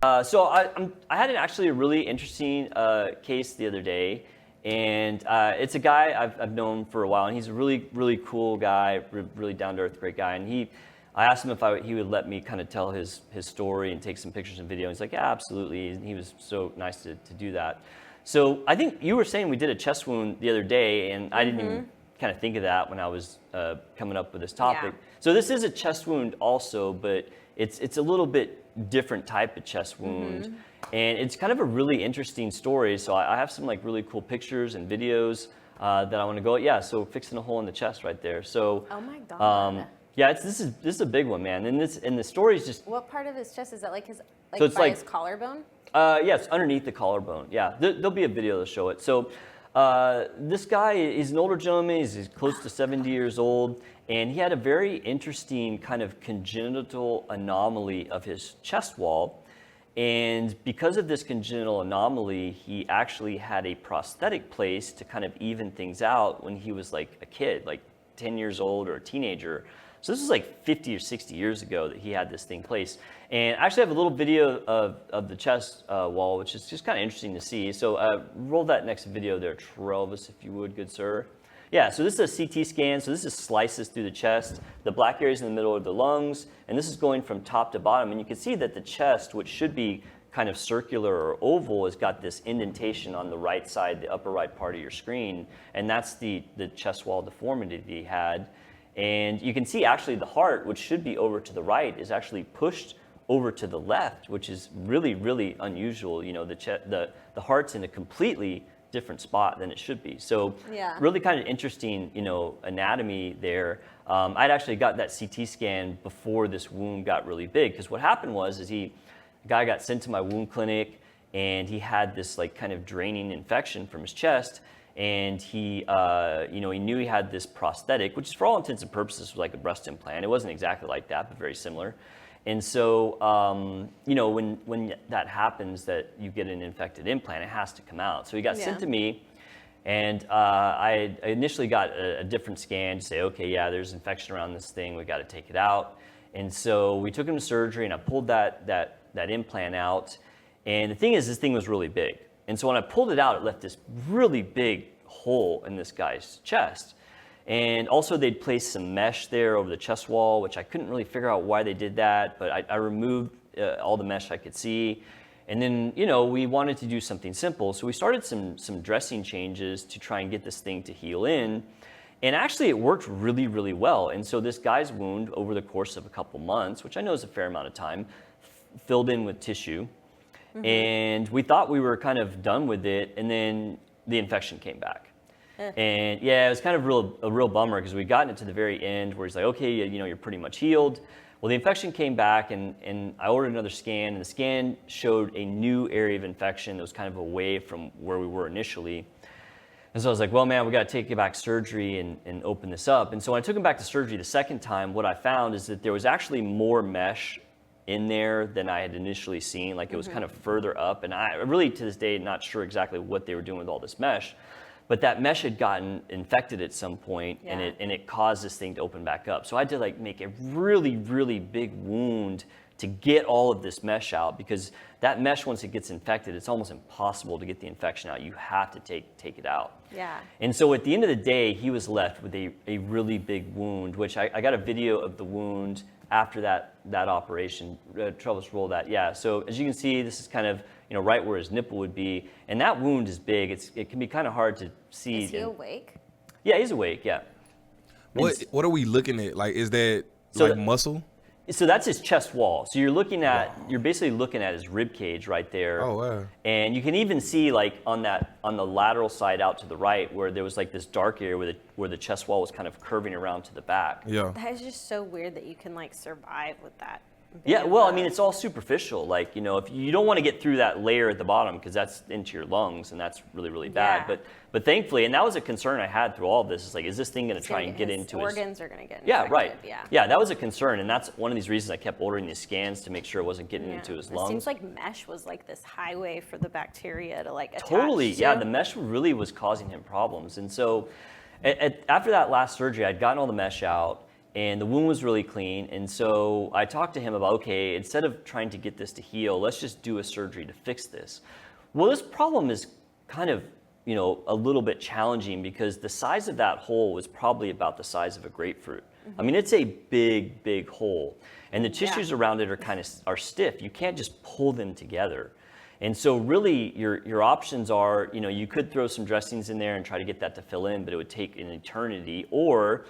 So I had actually a really interesting case the other day, and it's a guy I've known for a while, and he's a really cool guy, really down to earth, great guy. And I asked him if he would let me kind of tell his story and take some pictures and video. And he's like, yeah, absolutely. And he was so nice to do that. So I think you were saying we did a chest wound the other day, and I didn't even kind of think of that when I was coming up with this topic. Yeah. So this is a chest wound also, but it's a little bit different type of chest wound, and it's kind of a really interesting story. So I have some like really cool pictures and videos that I want to go. Yeah, so fixing a hole in the chest right there. So oh my god. Yeah, this is a big one, man. And the story is just. What part of his chest is that? Like his so it's by his collarbone? Yeah, it's underneath the collarbone. Yeah, there'll be a video to show it. So this guy is an older gentleman. He's close to 70 years old. And he had a very interesting kind of congenital anomaly of his chest wall. And because of this congenital anomaly, he actually had a prosthetic placed to kind of even things out when he was like a kid, like 10 years old or a teenager. So this was like 50 or 60 years ago that he had this thing placed. And I actually have a little video of the chest wall, which is just kind of interesting to see. So roll that next video there, Travis, if you would, good sir. Yeah, so this is a CT scan. So this is slices through the chest. The black areas in the middle are the lungs, and this is going from top to bottom. And you can see that the chest, which should be kind of circular or oval, has got this indentation on the right side, the upper right part of your screen, and that's the chest wall deformity that he had. And you can see actually the heart, which should be over to the right, is actually pushed over to the left, which is really unusual. You know, the heart's in a completely different spot than it should be. So really kind of interesting, you know, anatomy there. I'd actually got that CT scan before this wound got really big, because what happened was the guy got sent to my wound clinic, and he had this like kind of draining infection from his chest, and he knew he had this prosthetic, which is for all intents and purposes was like a breast implant. It wasn't exactly like that, but very similar. And so, when that happens, that you get an infected implant, it has to come out. So he got sent to me, and I initially got a different scan to say, okay, yeah, there's infection around this thing, we got to take it out. And so we took him to surgery, and I pulled that implant out. And the thing is, this thing was really big. And so when I pulled it out, it left this really big hole in this guy's chest. And also they'd placed some mesh there over the chest wall, which I couldn't really figure out why they did that, but I removed all the mesh I could see. And then, we wanted to do something simple. So we started some dressing changes to try and get this thing to heal in. And actually it worked really well. And so this guy's wound over the course of a couple months, which I know is a fair amount of time, filled in with tissue. And we thought we were kind of done with it. And then the infection came back. And yeah, it was kind of a real bummer, because we'd gotten it to the very end where he's like, okay, you're pretty much healed. Well, the infection came back, and I ordered another scan, and the scan showed a new area of infection that was kind of away from where we were initially. And so I was like, well, man, we got to take it back to surgery and open this up. And so when I took him back to surgery the second time, what I found is that there was actually more mesh in there than I had initially seen. Like it was kind of further up, and I really to this day not sure exactly what they were doing with all this mesh. But that mesh had gotten infected at some point, and it caused this thing to open back up. So I had to like make a really big wound to get all of this mesh out, because that mesh, once it gets infected, it's almost impossible to get the infection out. You have to take it out. Yeah. And so at the end of the day, he was left with a really big wound, which I got a video of the wound after that operation. Travis, roll that. Yeah. So as you can see, this is kind of right where his nipple would be, and that wound is big. It can be kind of hard to see. Is he awake? Yeah, he's awake. Yeah. What are we looking at? Like, is that muscle? So that's his chest wall. So you're basically looking at his rib cage right there. Oh wow. And you can even see like on the lateral side out to the right where there was like this dark area where the chest wall was kind of curving around to the back. Yeah. That is just so weird that you can like survive with that. Yeah, well, I mean, it's all superficial. Like, if you don't want to get through that layer at the bottom, because that's into your lungs, and that's really bad. Yeah. But thankfully, and that was a concern I had through all of this, is like, is this thing going to try and get into his organs are going to get infected. Yeah, right. Yeah. Yeah, that was a concern, and that's one of these reasons I kept ordering these scans to make sure it wasn't getting into his lungs. It seems like mesh was like this highway for the bacteria to like attach Totally, to. yeah, the mesh really was causing him problems. And so after that last surgery, I'd gotten all the mesh out, and the wound was really clean. And so I talked to him about, okay, instead of trying to get this to heal, let's just do a surgery to fix this. Well, this problem is kind of, a little bit challenging because the size of that hole was probably about the size of a grapefruit. I mean, it's a big, big hole, and the tissues around it are stiff. You can't just pull them together. And so really your options are, you could throw some dressings in there and try to get that to fill in, but it would take an eternity, or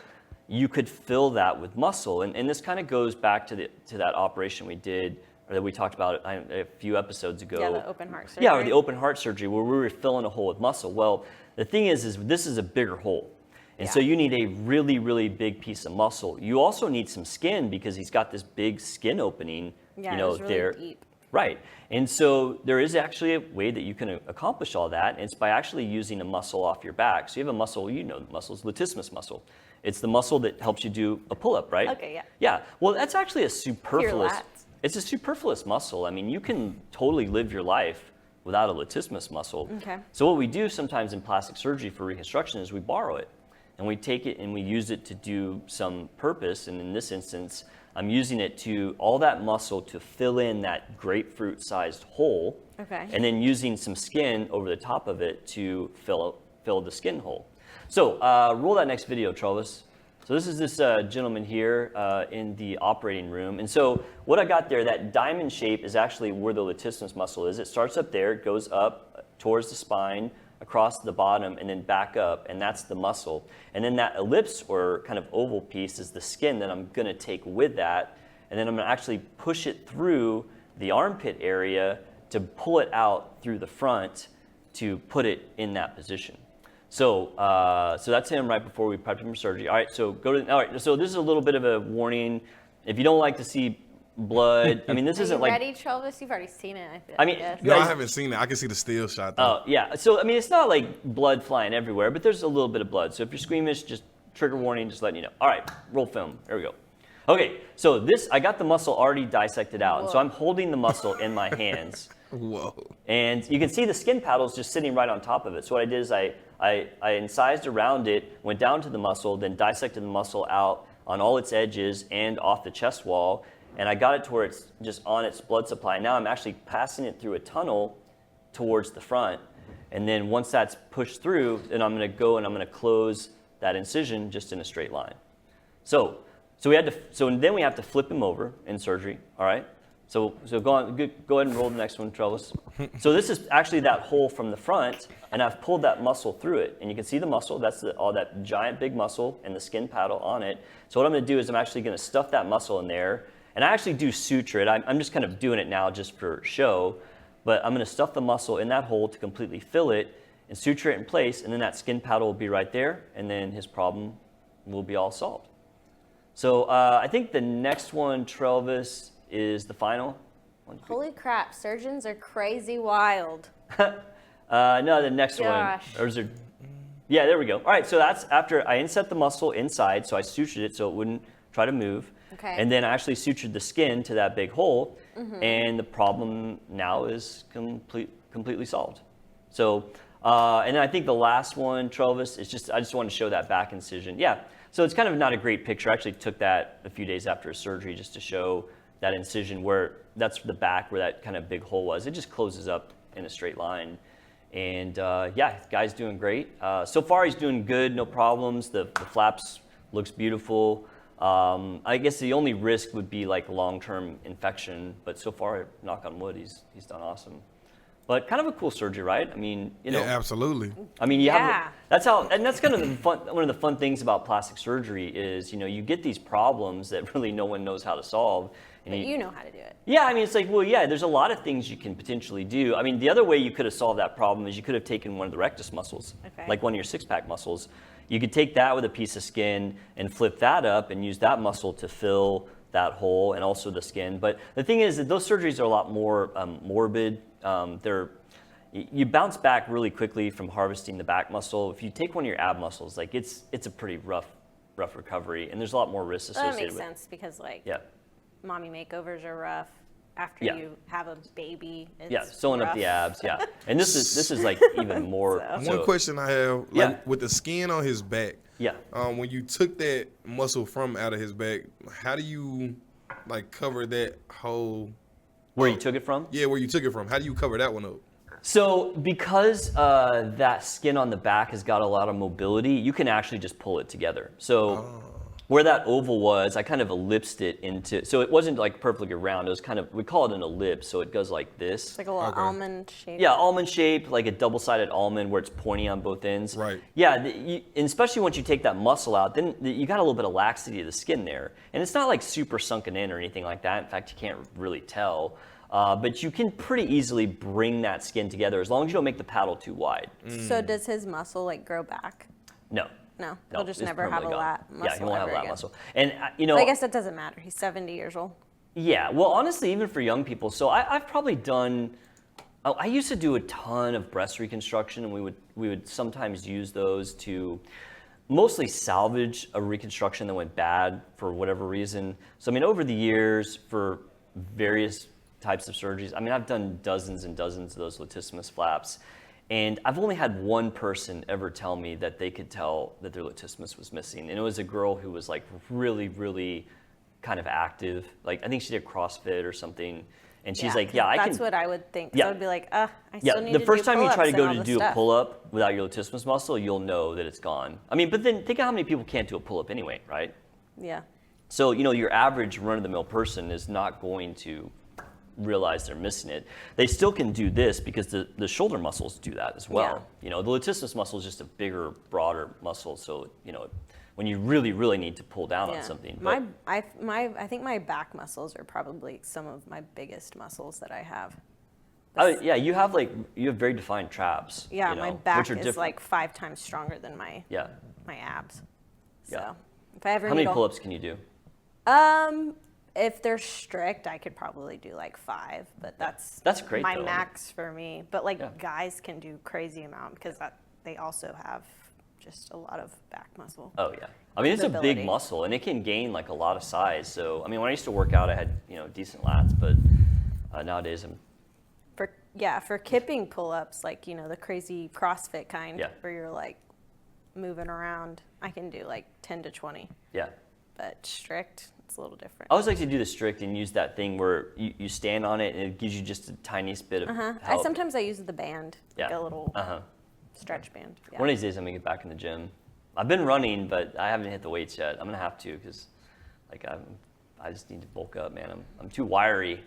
you could fill that with muscle. And this kind of goes back to that operation we did, or that we talked about a few episodes ago. Yeah, the open heart surgery. Yeah, or the open heart surgery where we were filling a hole with muscle. Well, the thing is this is a bigger hole. And so you need a really, really big piece of muscle. You also need some skin because he's got this big skin opening, it was really there. deep. Right. And so there is actually a way that you can accomplish all that. And it's by actually using a muscle off your back. So you have a muscle, the muscle is latissimus muscle. It's the muscle that helps you do a pull-up, right? Okay, yeah. Yeah. Well, that's actually a superfluous. lats. It's a superfluous muscle. I mean, you can totally live your life without a latissimus muscle. Okay. So what we do sometimes in plastic surgery for reconstruction is we borrow it. And we take it and we use it to do some purpose. And in this instance, I'm using it all that muscle to fill in that grapefruit-sized hole. Okay. And then using some skin over the top of it to fill the skin hole. So roll that next video, Travis. So this is this gentleman here in the operating room. And so what I got there, that diamond shape is actually where the latissimus muscle is. It starts up there, it goes up towards the spine, across the bottom, and then back up, and that's the muscle. And then that ellipse or kind of oval piece is the skin that I'm gonna take with that, and then I'm gonna actually push it through the armpit area to pull it out through the front to put it in that position. So that's him right before we prepped him for surgery. All right, so so this is a little bit of a warning. If you don't like to see blood, I mean, this isn't like. Ready, Travis? You've already seen it. guess. No, I haven't seen it. I can see the still shot though. Oh, yeah. So, I mean, it's not like blood flying everywhere, but there's a little bit of blood. So if you're squeamish, just trigger warning, just letting you know. All right, roll film. There we go. Okay, so I got the muscle already dissected out. And so I'm holding the muscle in my hands. Whoa. And you can see the skin paddles just sitting right on top of it. So what I did is I incised around it, went down to the muscle, then dissected the muscle out on all its edges and off the chest wall. And I got it to where it's just on its blood supply. Now I'm actually passing it through a tunnel towards the front. And then once that's pushed through, then I'm gonna go and I'm gonna close that incision just in a straight line. So then we have to flip him over in surgery, all right? So go ahead and roll the next one, Trellis. So this is actually that hole from the front, and I've pulled that muscle through it. And you can see the muscle, that's all that giant big muscle and the skin paddle on it. So what I'm gonna do is I'm actually gonna stuff that muscle in there, and I actually do suture it. I'm just kind of doing it now just for show, but I'm gonna stuff the muscle in that hole to completely fill it and suture it in place, and then that skin paddle will be right there, and then his problem will be all solved. So I think the next one, Travis, is the final one. Holy crap, surgeons are crazy wild. No, the next Gosh. one. Or is there, yeah, there we go. All right, so that's after I inset the muscle inside, so I sutured it so it wouldn't try to move. Okay. And then I actually sutured the skin to that big hole, and the problem now is completely solved. So, and then I think the last one, Travis, is I just wanted to show that back incision. Yeah, so it's kind of not a great picture. I actually took that a few days after surgery just to show that incision where that's the back where that kind of big hole was. It just closes up in a straight line. And yeah, guy's doing great. So far he's doing good, no problems. The flaps looks beautiful. I guess the only risk would be like long-term infection, but so far, knock on wood, he's done awesome. But kind of a cool surgery, right? I mean, Yeah, absolutely. I mean, that's kind of one of the fun things about plastic surgery is, you get these problems that really no one knows how to solve. And But you know how to do it. Yeah, I mean, it's like, well, yeah, there's a lot of things you can potentially do. I mean, the other way you could have solved that problem is you could have taken one of the rectus muscles, like one of your six-pack muscles. You could take that with a piece of skin and flip that up and use that muscle to fill that hole and also the skin. But the thing is that those surgeries are a lot more morbid. You bounce back really quickly from harvesting the back muscle. If you take one of your ab muscles, like it's a pretty rough recovery, and there's a lot more risk associated with it. That makes sense because yeah. mommy makeovers are rough. after Yeah. you have a baby. It's Yeah, sewing up the rough. abs. Yeah, and this is like even more. One question I have, like Yeah. with the skin on his back. Yeah. When you took that muscle from out of his back, how do you like cover that whole? Where you took it from? Yeah, where you took it from. How do you cover that one up? So because that skin on the back has got a lot of mobility, you can actually just pull it together. So where that oval was, I kind of ellipsed it into, so it wasn't like perfectly round. It was kind of, we call it an ellipse. So it goes like this. It's like a little almond shape. Yeah, almond shape, like a double-sided almond where it's pointy on both ends. Right. Yeah, and especially once you take that muscle out, then you got a little bit of laxity of the skin there. And it's not like super sunken in or anything like that. In fact, you can't really tell. But you can pretty easily bring that skin together as long as you don't make the paddle too wide. So does his muscle like grow back? No. No, No, he'll just it's never have a permanently lat gone. muscle. Yeah, he won't have ever lat again. muscle. And But I guess that doesn't matter. He's 70 years old. yeah, well, honestly, even for young people, so I've probably done. I used to do a ton of breast reconstruction, and we would sometimes use those to mostly salvage a reconstruction that went bad for whatever reason. So I mean, over the years, for various types of surgeries, I mean, I've done dozens and dozens of those latissimus flaps. And I've only had one person ever tell me that they could tell that their latissimus was missing. And it was a girl who was like really, really kind of active. Like I think she did CrossFit or something. And she's like, yeah, I can. That's what I would think. 'Cause Yeah. I would be like, I still need the to first do time you try to pull-ups go and all to this do a stuff. pull-up without your latissimus muscle, you'll know that it's gone. I mean, but then think of how many people can't do a pull-up anyway, right? Yeah. So, your average run-of-the-mill person is not going to realize they're missing it. They still can do this because the shoulder muscles do that as well. The latissimus muscle is just a bigger, broader muscle. So, when you really, really need to pull down on something. But, I think my back muscles are probably some of my biggest muscles that I have. yeah, you have very defined traps. Yeah, my back which are is different. like 5 times stronger than my abs. So Yeah. if I ever How many need pull-ups can you do? if they're strict, I could probably do like 5, but that's great, my though. max for me. But guys can do crazy amount because they also have just a lot of back muscle. Oh yeah, I mean it's a big Ability. muscle and it can gain like a lot of size. So I mean when I used to work out, I had decent lats, but nowadays I'm. For kipping pull-ups, like the crazy CrossFit kind, Yeah. where you're like moving around, I can do like 10 to 20. Yeah. But strict, it's a little different. I always like to do the strict and use that thing where you stand on it and it gives you just a tiniest bit of help. Sometimes I use the band, like Yeah. a little stretch band. Yeah. One of these days I'm gonna get back in the gym. I've been running, but I haven't hit the weights yet. I'm gonna have to because I just need to bulk up, man. I'm too wiry.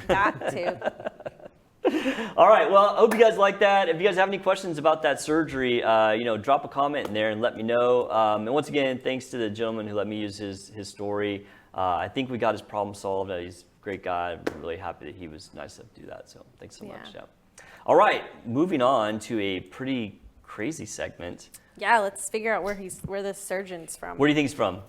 Got to. All right, well, I hope you guys like that. If you guys have any questions about that surgery, drop a comment in there and let me know. And once again, thanks to the gentleman who let me use his story. I think we got his problem solved. He's a great guy. I'm really happy that he was nice enough to do that. So thanks so much. Yeah. All right, moving on to a pretty crazy segment. Yeah, let's figure out where this surgeon's from. Where do you think he's from?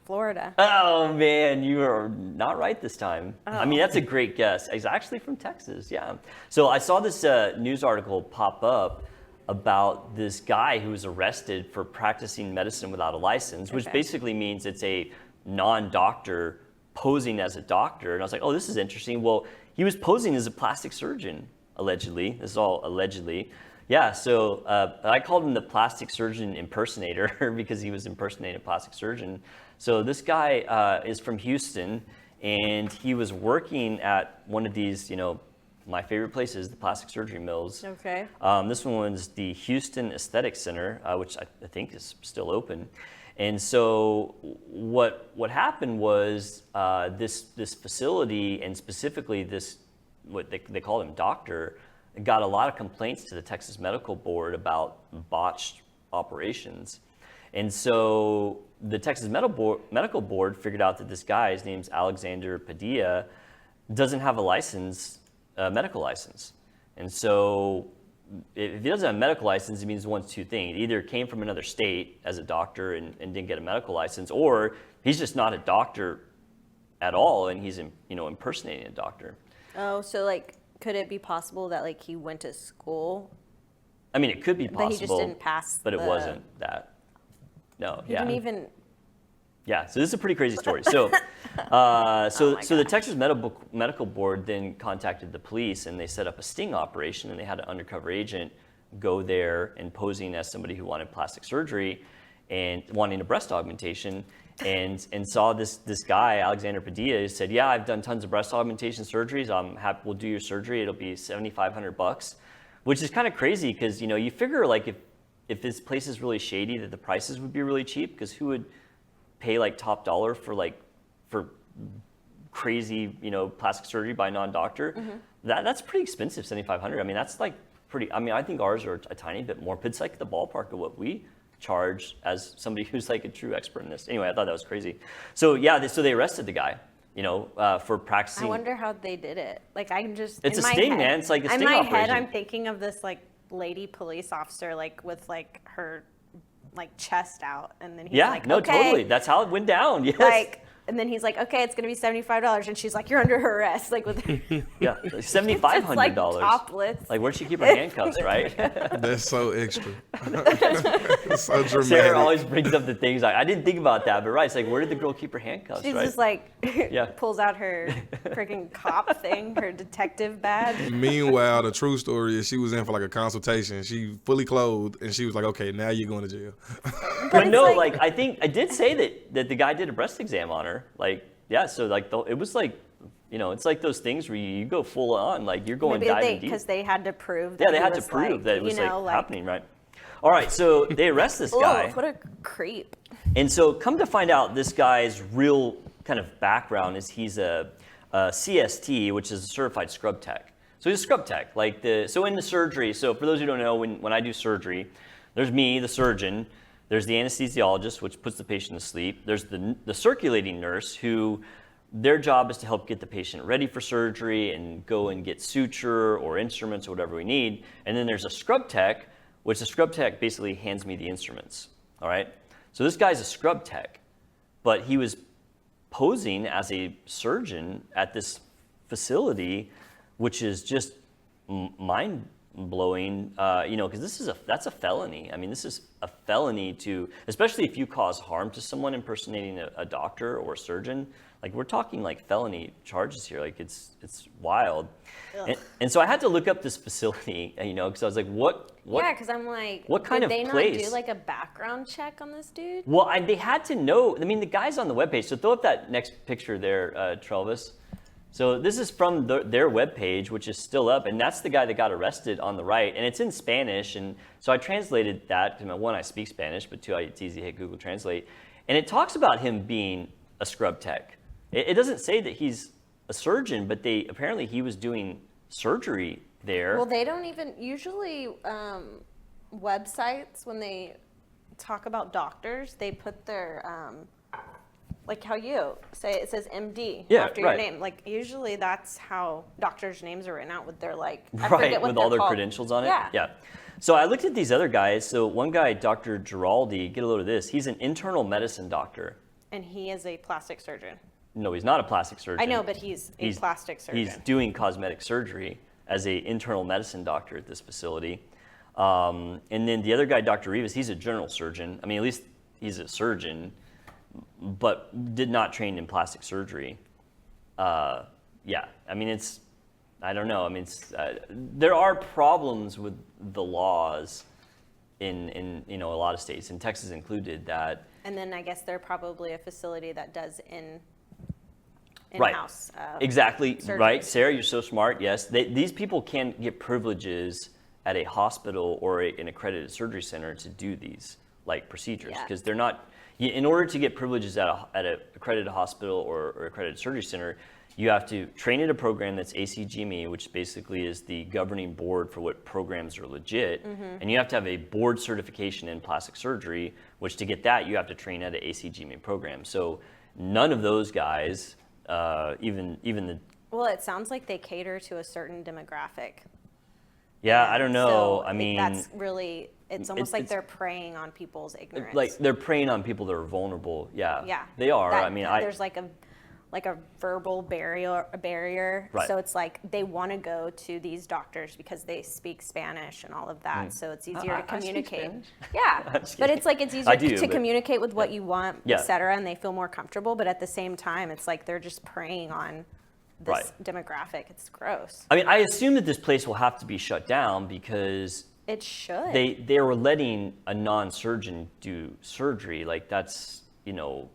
Florida. Oh man, you are not right this time. I mean, that's a great guess. He's actually from Texas, yeah. So I saw this news article pop up about this guy who was arrested for practicing medicine without a license, which basically means it's a non-doctor posing as a doctor. And I was like, oh, this is interesting. Well, he was posing as a plastic surgeon, allegedly. This is all allegedly. Yeah, so I called him the plastic surgeon impersonator because he was impersonating a plastic surgeon. So this guy is from Houston, and he was working at one of these, my favorite places, the plastic surgery mills. Okay. This one was the Houston Aesthetic Center, which I think is still open. And so what happened was this facility, and specifically this, what they call him doctor, got a lot of complaints to the Texas Medical Board about botched operations. And so the Texas Medical Board figured out that this guy, his name's Alexander Padilla, doesn't have a license, medical license. And so if he doesn't have a medical license, it means one of two things. He either came from another state as a doctor and didn't get a medical license, or he's just not a doctor at all and he's impersonating a doctor. Oh, so could it be possible that he went to school? I mean, it could be possible. But he just didn't pass. But it wasn't that. No, He yeah. didn't even. Yeah, so this is a pretty crazy story. So, so the Texas Medical Board then contacted the police, and they set up a sting operation, and they had an undercover agent go there and posing as somebody who wanted plastic surgery and wanting a breast augmentation, and saw this guy, Alexander Padilla, who said, yeah, I've done tons of breast augmentation surgeries. I'm happy, we'll do your surgery. It'll be $7,500, which is kind of crazy because, you figure like if this place is really shady, that the prices would be really cheap, because who would pay like top dollar for crazy, plastic surgery by a non-doctor? That's pretty expensive, $7,500. I mean, that's like pretty, I think ours are a tiny bit more, but it's like the ballpark of what we charge as somebody who's like a true expert in this. Anyway, I thought that was crazy. So yeah, so they arrested the guy, for practicing. I wonder how they did it. Like I'm just. It's a sting, man. It's like a sting operation. operation. In my head, I'm thinking of this like lady police officer, like with like her, like chest out, and then he's like, no, okay. totally. That's how it went down. Yes. Like, and then he's like, okay, it's gonna be $75, and she's like, you're under arrest, like with. Yeah, $7,500. Like topless. Like where'd she keep her handcuffs, right? That's so extra. That's so dramatic. Sarah always brings up the things I didn't think about that, but right, it's like, where did the girl keep her handcuffs? She's right? just like, Yeah. pulls out her freaking cop thing, her detective badge. Meanwhile, the true story is she was in for like a consultation. She fully clothed, and she was like, "Okay, now you're going to jail." But no, like- I think I did say that the guy did a breast exam on her. Like, yeah, so like it was like, it's like those things where you go full on, like you're going diving deep. Because they had to prove. That Yeah, they he had to was, prove like, that it was you know, happening, right? All right, so they arrest this guy. Oh, what a creep! And so come to find out, this guy's real kind of background is he's a CST, which is a certified scrub tech. So he's a scrub tech. So in the surgery, so for those who don't know, when I do surgery, there's me, the surgeon. There's the anesthesiologist, which puts the patient to sleep. There's the circulating nurse, who their job is to help get the patient ready for surgery and go and get suture or instruments or whatever we need. And then there's a scrub tech, which the scrub tech basically hands me the instruments. All right. So this guy's a scrub tech, but he was posing as a surgeon at this facility, which is just mind-blowing, because that's a felony. I mean, this is a felony especially if you cause harm to someone impersonating a doctor or a surgeon. Like, we're talking like felony charges here. Like, it's wild. And so I had to look up this facility, because I was like, what? Yeah, because I'm like, what kind of did they place? not do like a background check on this dude? Well, they had to know. I mean, the guy's on the webpage. So throw up that next picture there, Travis. So this is from their webpage, which is still up, and that's the guy that got arrested on the right, and it's in Spanish. And so I translated that. One, I speak Spanish, but two, it's easy to hit Google Translate, and it talks about him being a scrub tech. It doesn't say that he's a surgeon, but apparently he was doing surgery there. Well, they don't even usually websites, when they talk about doctors, they put their like how you say it says MD after your name. Like usually that's how doctors' names are written out with their I forget what with all their called. credentials on it. Yeah. So I looked at these other guys. So one guy, Dr. Giraldi, get a load of this. He's an internal medicine doctor. And he is a plastic surgeon. No, he's not a plastic surgeon. I know, but he's a plastic surgeon. He's doing cosmetic surgery as an internal medicine doctor at this facility. And then the other guy, Dr. Rivas, he's a general surgeon. I mean, at least he's a surgeon, but did not train in plastic surgery. I mean, I don't know. I mean, there are problems with the laws in a lot of states, and Texas included that. And then I guess they're probably a facility that does in-house. Right. Exactly. Surgery. Right. Sarah, you're so smart. Yes. These people can get privileges at a hospital or an accredited surgery center to do these procedures, because they're not. In order to get privileges at an accredited hospital or accredited surgery center, you have to train in a program that's ACGME, which basically is the governing board for what programs are legit. Mm-hmm. And you have to have a board certification in plastic surgery, which to get that, you have to train at an ACGME program. So none of those guys, even the... Well, it sounds like they cater to a certain demographic. Yeah, I don't know. So I mean... That's really... It's almost like they're preying on people's ignorance. Like they're preying on people that are vulnerable. Yeah. Yeah. They are. That, I mean, there's like like a verbal barrier. Right. So it's like they want to go to these doctors because they speak Spanish and all of that. So it's easier to communicate. Yeah, but it's like it's easier to communicate with what you want, et cetera, and they feel more comfortable. But at the same time, it's like they're just preying on this demographic. It's gross. I mean, I assume that this place will have to be shut down because it should. They were letting a non-surgeon do surgery. Like that's, you know,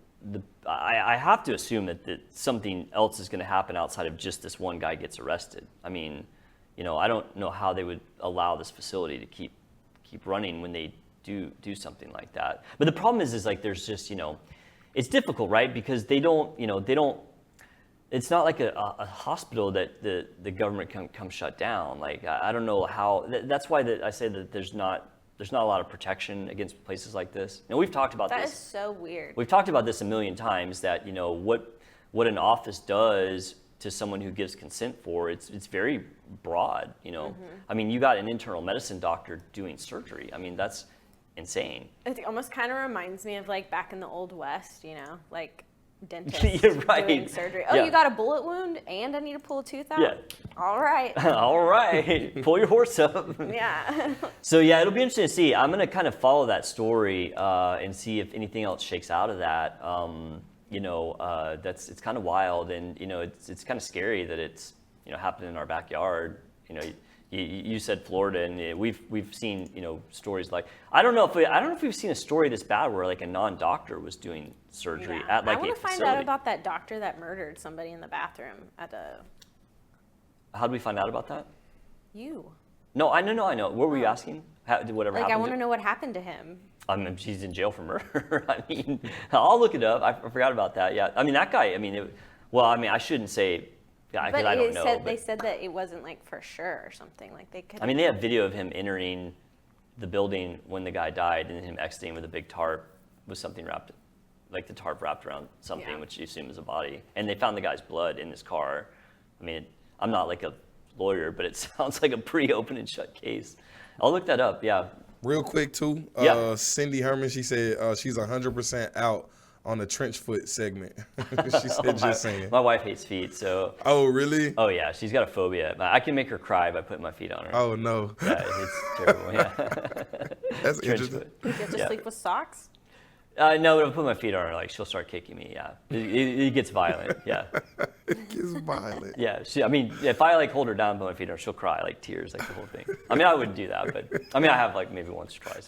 I have to assume that something else is going to happen outside of just this one guy gets arrested. I mean, you know, I don't know how they would allow this facility to keep running when they do something like that. But the problem is like there's just, you know, it's difficult, right? Because they don't. It's not like a hospital that the government can come shut down. Like I don't know how. That's why I say that there's not a lot of protection against places like this. And we've talked about this. That is so weird. We've talked about this a million times. That, you know, what an office does to someone who gives consent for it's very broad. You know, I mean, you got an internal medicine doctor doing surgery. I mean, that's insane. It almost kind of reminds me of like back in the Old West. You know, like. Dentist doing surgery. Oh, you got a bullet wound and I need to pull a tooth out? Yeah. All right. All right. Pull your horse up. Yeah. So yeah, it'll be interesting to see. I'm going to kind of follow that story and see if anything else shakes out of that. You know, it's kind of wild, and you know, it's kind of scary that it's, you know, happening in our backyard. You know, you said Florida, and we've seen, you know, stories like I don't know if we've seen a story this bad where like a non-doctor was doing surgery at like a facility. I want to find out about that doctor that murdered somebody in the bathroom at a. How did we find out about that? You. No, I know. What were you asking? Whatever happened? I want to know what happened to him. I mean, she's in jail for murder. I mean, I'll look it up. I forgot about that. Yeah, I mean that guy. I mean, I shouldn't say. Yeah, because I don't know. They said that it wasn't like for sure or something. Like they could. I mean, they have video of him entering the building when the guy died, and him exiting with a big tarp with something wrapped, like the tarp wrapped around something, which you assume is a body. And they found the guy's blood in his car. I mean, I'm not like a lawyer, but it sounds like a pretty open and shut case. I'll look that up. Yeah. Real quick too. Cindy Hermann, she said she's 100% out on the trench foot segment. She said, just saying. My wife hates feet, so. Oh, really? Oh, yeah. She's got a phobia. I can make her cry by putting my feet on her. Oh, no. Yeah, it's terrible. Yeah. That's interesting. You have to sleep with socks? No, if I put my feet on her, like, she'll start kicking me, yeah. It gets violent, yeah. It gets violent. Yeah, I mean, if I, like, hold her down and put my feet on her, she'll cry, like, tears, like, the whole thing. I mean, I wouldn't do that, but, I mean, I have, like, maybe once or twice.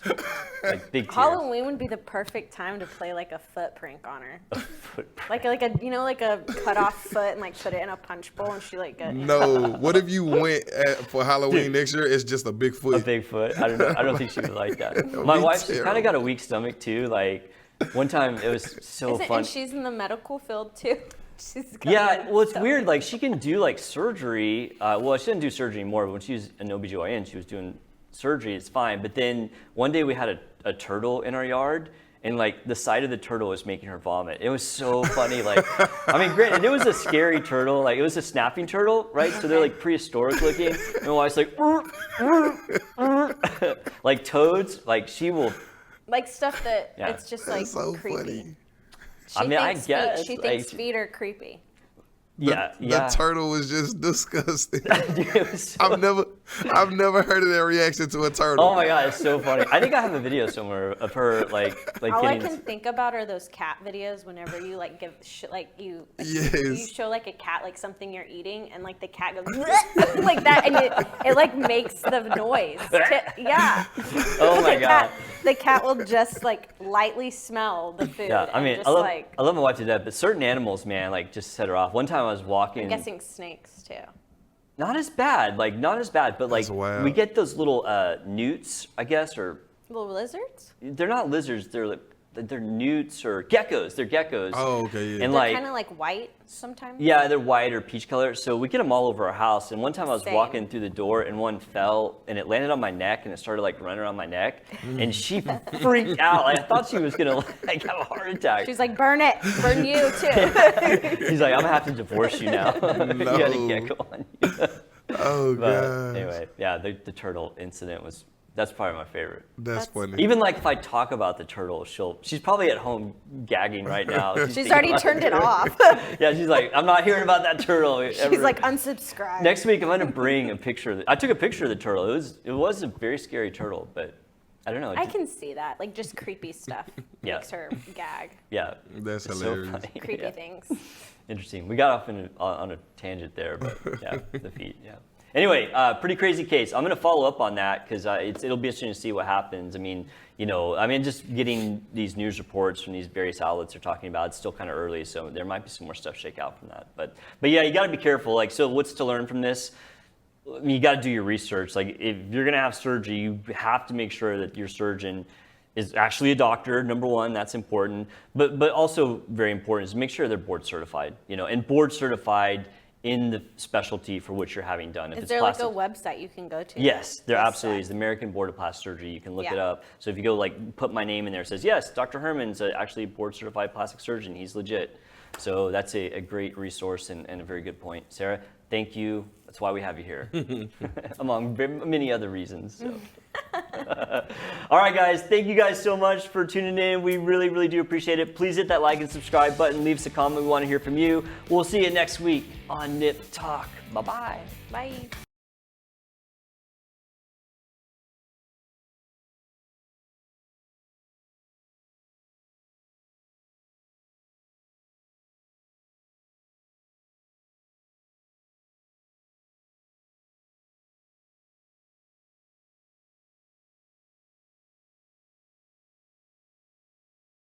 Like, big tears. Halloween would be the perfect time to play, like, a foot prank on her. A foot prank. Like a, you know, like a cut-off foot and, like, put it in a punch bowl and she, like, No, what if you went for Halloween next year, it's just a big foot? A big foot? I don't know. I don't think she would like that. My wife, she's kind of got a weak stomach, too, like. One time it was so fun. And she's in the medical field too. Well, it's weird. Like she can do like surgery. Well, she doesn't do surgery anymore. But when she was an OBGYN, she was doing surgery. It's fine. But then one day we had a turtle in our yard, and like the sight of the turtle was making her vomit. It was so funny. Like, I mean, granted, it was a scary turtle. Like it was a snapping turtle, right? So they're like prehistoric looking. And my wife's like, like toads. Like she will. Like stuff that it's just like so creepy. Funny. I guess she thinks feet are creepy. The turtle was just disgusting. Dude, I've never heard of that reaction to a turtle. Oh my god, it's so funny. I think I have a video somewhere of her like all getting. I can think about are those cat videos. Whenever you like give you show like a cat like something you're eating, and like the cat goes like that, and it like makes the noise. Yeah. Oh my god. The cat will just like lightly smell the food. Yeah, I mean, I love my wife to death, but certain animals, man, like just set her off. One time I was walking. I'm guessing snakes too. Not as bad, but like we get those little newts, I guess, or little lizards. They're not lizards. They're newts or geckos. They're geckos. Oh, okay. Yeah. And they're kind of like white sometimes. Yeah, they're white or peach color. So we get them all over our house. And one time I was walking through the door and one fell and it landed on my neck and it started like running around my neck. And she freaked out. Like, I thought she was gonna like have a heart attack. She's like, burn it, burn you too. He's like, I'm gonna have to divorce you now. No. You got a gecko on you. Oh But god. anyway, yeah, the turtle incident was That's probably my favorite. That's funny. Even like if I talk about the turtle, she's probably at home gagging right now. She's already turned it off. Yeah, she's like, I'm not hearing about that turtle ever. She's like, unsubscribe. Next week, I'm gonna bring a picture. I took a picture of the turtle. It was a very scary turtle, but I don't know. I can see that. Like, just creepy stuff makes her gag. Yeah. That's It's hilarious. So funny. Creepy things. Interesting. We got off on a tangent there, but yeah, the feet. Yeah. Anyway, pretty crazy case. I'm going to follow up on that because it'll be interesting to see what happens. I mean, just getting these news reports from these various outlets are talking about, it's still kind of early, so there might be some more stuff shake out from that. But yeah, you got to be careful. Like, so what's to learn from this? I mean, you got to do your research. Like, if you're going to have surgery, you have to make sure that your surgeon is actually a doctor. Number one, that's important. But also very important is make sure they're board certified. And board certified in the specialty for which you're having done. Is there like a website you can go to? Yes, there absolutely is. The American Board of Plastic Surgery. You can look it up. So if you go like put my name in there, it says, yes, Dr. Hermann's actually a board certified plastic surgeon. He's legit. So that's a great resource and a very good point. Sarah, thank you. That's why we have you here, among many other reasons. So. All right, guys. Thank you guys so much for tuning in. We really, really do appreciate it. Please hit that like and subscribe button. Leave us a comment. We want to hear from you. We'll see you next week on Nip Talk. Bye-bye. Bye.